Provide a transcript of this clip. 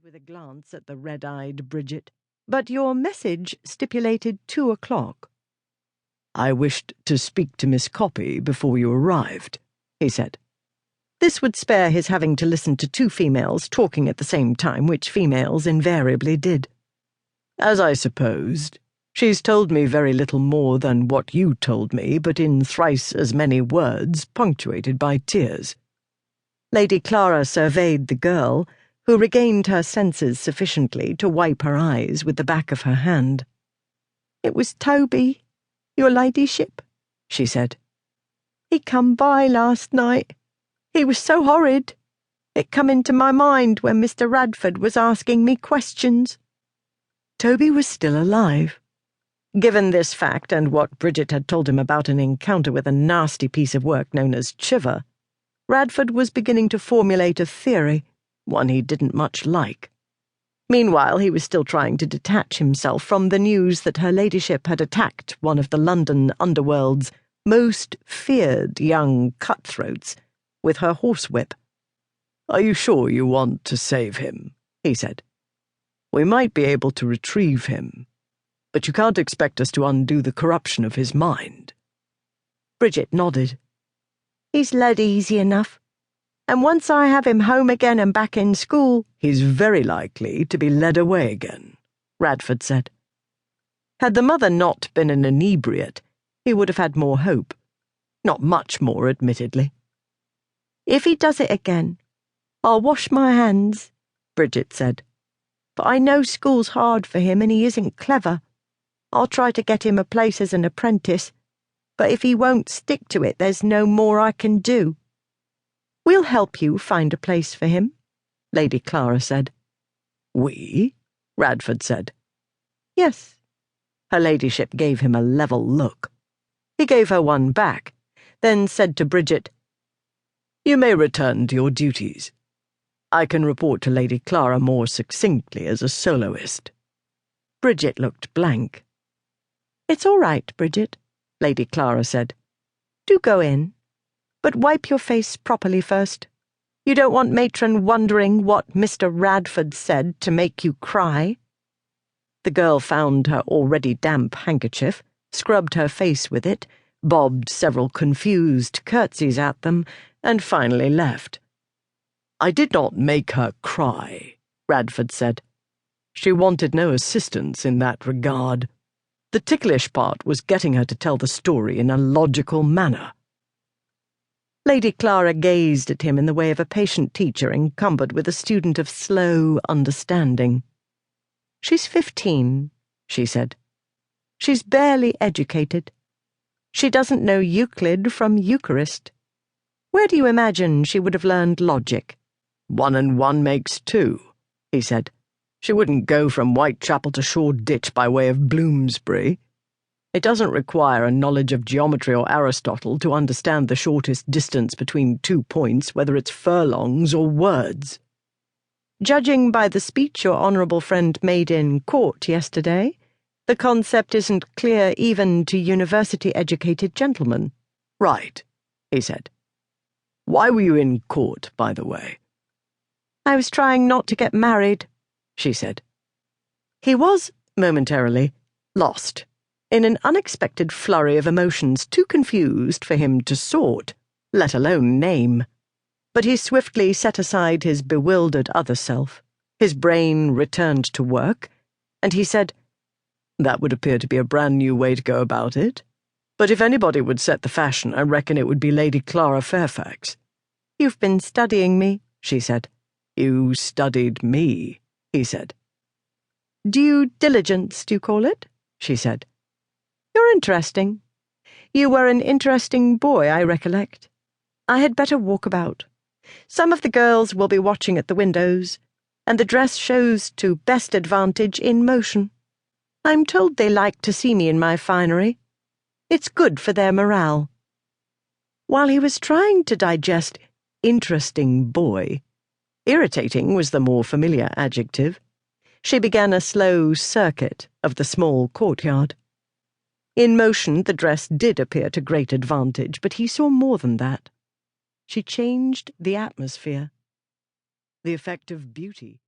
with a glance at the red-eyed Bridget. "But your message stipulated 2 o'clock." "I wished to speak to Miss Copy before you arrived," he said. This would spare his having to listen to 2 females talking at the same time, which females invariably did. "As I supposed, she's told me very little more than what you told me, but in thrice as many words, punctuated by tears." Lady Clara surveyed the girl, who regained her senses sufficiently to wipe her eyes with the back of her hand. "It was Toby, your ladyship," she said. "He come by last night. He was so horrid. It come into my mind when Mr. Radford was asking me questions." Toby was still alive. Given this fact and what Bridget had told him about an encounter with a nasty piece of work known as chiver, Radford was beginning to formulate a theory, one he didn't much like. Meanwhile, he was still trying to detach himself from the news that her ladyship had attacked one of the London underworld's most feared young cutthroats with her horsewhip. "Are you sure you want to save him?" he said. "We might be able to retrieve him, but you can't expect us to undo the corruption of his mind." Bridget nodded. "He's led easy enough. And once I have him home again and back in school—" "He's very likely to be led away again," Radford said. Had the mother not been an inebriate, he would have had more hope. Not much more, admittedly. "If he does it again, I'll wash my hands," Bridget said. "But I know school's hard for him and he isn't clever. I'll try to get him a place as an apprentice, but if he won't stick to it, there's no more I can do." "We'll help you find a place for him," Lady Clara said. "We?" Radford said. "Yes." Her ladyship gave him a level look. He gave her one back, then said to Bridget, "You may return to your duties. I can report to Lady Clara more succinctly as a soloist." Bridget looked blank. "It's all right, Bridget," Lady Clara said. "Do go in. But wipe your face properly first. You don't want matron wondering what Mr. Radford said to make you cry." The girl found her already damp handkerchief, scrubbed her face with it, bobbed several confused curtsies at them, and finally left. "I did not make her cry," Radford said. "She wanted no assistance in that regard. The ticklish part was getting her to tell the story in a logical manner." Lady Clara gazed at him in the way of a patient teacher encumbered with a student of slow understanding. "She's 15, she said. "She's barely educated. She doesn't know Euclid from Eucharist. Where do you imagine she would have learned logic?" "1 and 1 makes 2, he said. "She wouldn't go from Whitechapel to Shoreditch by way of Bloomsbury. It doesn't require a knowledge of geometry or Aristotle to understand the shortest distance between 2 points, whether it's furlongs or words." "Judging by the speech your honourable friend made in court yesterday, the concept isn't clear even to university-educated gentlemen." "Right," he said. "Why were you in court, by the way?" "I was trying not to get married," she said. He was, momentarily, lost, in an unexpected flurry of emotions too confused for him to sort, let alone name. But he swiftly set aside his bewildered other self. His brain returned to work, and he said, "That would appear to be a brand new way to go about it. But if anybody would set the fashion, I reckon it would be Lady Clara Fairfax." "You've been studying me," she said. "You studied me," he said. "Due diligence, do you call it?" she said. "You're interesting. You were an interesting boy, I recollect. I had better walk about. Some of the girls will be watching at the windows, and the dress shows to best advantage in motion. I'm told they like to see me in my finery. It's good for their morale." While he was trying to digest interesting boy, irritating was the more familiar adjective, she began a slow circuit of the small courtyard. In motion, the dress did appear to great advantage, but he saw more than that. She changed the atmosphere. The effect of beauty